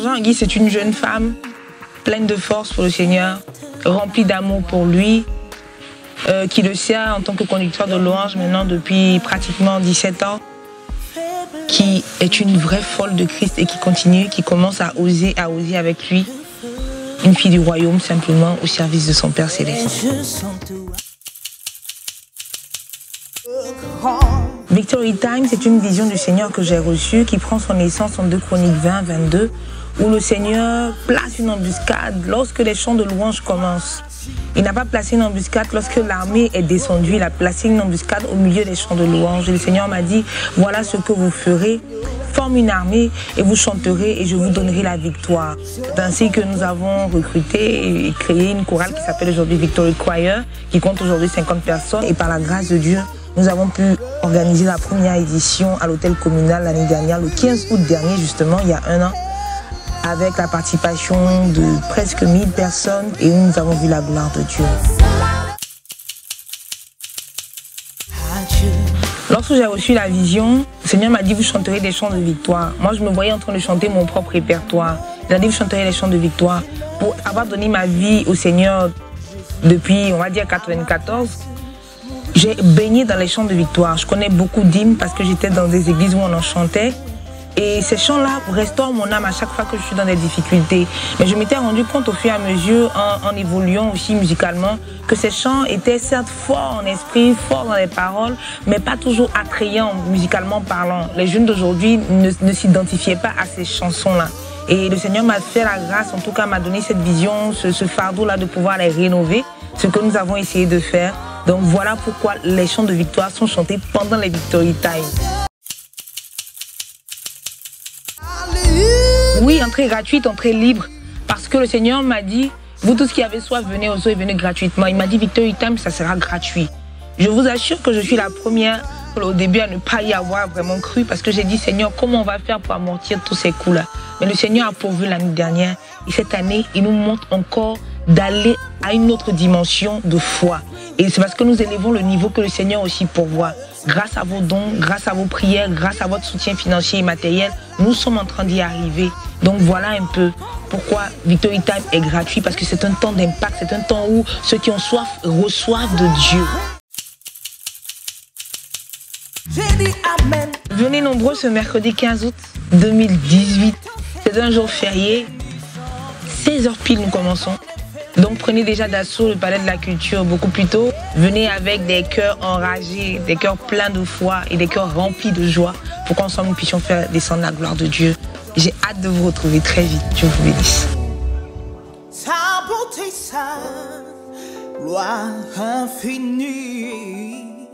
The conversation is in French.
Jean Guy, c'est une jeune femme pleine de force pour le Seigneur, remplie d'amour pour lui, qui le sert en tant que conducteur de louange maintenant depuis pratiquement 17 ans, qui est une vraie folle de Christ et qui continue, qui commence à oser avec lui. Une fille du royaume simplement au service de son Père Céleste. Victory Time, c'est une vision du Seigneur que j'ai reçue qui prend son essence en 2 Chroniques 20-22 où le Seigneur place une embuscade lorsque les chants de louange commencent. Il n'a pas placé une embuscade lorsque l'armée est descendue, il a placé une embuscade au milieu des chants de louange. Et le Seigneur m'a dit, voilà ce que vous ferez, forme une armée et vous chanterez et je vous donnerai la victoire. C'est ainsi que nous avons recruté et créé une chorale qui s'appelle aujourd'hui Victory Choir, qui compte aujourd'hui 50 personnes et par la grâce de Dieu, nous avons pu organiser la première édition à l'hôtel communal l'année dernière, le 15 août dernier justement, il y a un an, avec la participation de presque 1000 personnes et où nous avons vu la gloire de Dieu. Lorsque j'ai reçu la vision, le Seigneur m'a dit, vous chanterez des chants de victoire. Moi, je me voyais en train de chanter mon propre répertoire. Il a dit, vous chanterez des chants de victoire. Pour avoir donné ma vie au Seigneur depuis, on va dire, 94, j'ai baigné dans les chants de victoire. Je connais beaucoup d'hymnes parce que j'étais dans des églises où on en chantait. Et ces chants-là restaurent mon âme à chaque fois que je suis dans des difficultés. Mais je m'étais rendu compte au fur et à mesure, en évoluant aussi musicalement, que ces chants étaient certes forts en esprit, forts dans les paroles, mais pas toujours attrayants musicalement parlant. Les jeunes d'aujourd'hui ne s'identifiaient pas à ces chansons-là. Et le Seigneur m'a fait la grâce, en tout cas m'a donné cette vision, ce fardeau-là de pouvoir les rénover, ce que nous avons essayé de faire. Donc voilà pourquoi les chants de victoire sont chantés pendant les Victory Time. Oui, entrée gratuite, entrée libre. Parce que le Seigneur m'a dit, vous tous qui avez soif, venez aux eaux et venez gratuitement. Il m'a dit, Victory Time, ça sera gratuit. Je vous assure que je suis la première au début à ne pas y avoir vraiment cru parce que j'ai dit, Seigneur, comment on va faire pour amortir tous ces coups-là? Mais le Seigneur a pourvu l'année dernière et cette année, il nous montre encore d'aller à une autre dimension de foi. Et c'est parce que nous élevons le niveau que le Seigneur aussi pourvoit. Grâce à vos dons, grâce à vos prières, grâce à votre soutien financier et matériel, nous sommes en train d'y arriver. Donc voilà un peu pourquoi Victory Time est gratuit, parce que c'est un temps d'impact, c'est un temps où ceux qui ont soif reçoivent de Dieu. Venez nombreux ce mercredi 15 août 2018. C'est un jour férié. 16h pile nous commençons. Donc prenez déjà d'assaut le palais de la culture beaucoup plus tôt. Venez avec des cœurs enragés, des cœurs pleins de foi et des cœurs remplis de joie pour qu'ensemble nous puissions faire descendre la gloire de Dieu. J'ai hâte de vous retrouver très vite. Dieu vous bénisse. Ta bonté, sa gloire infinie.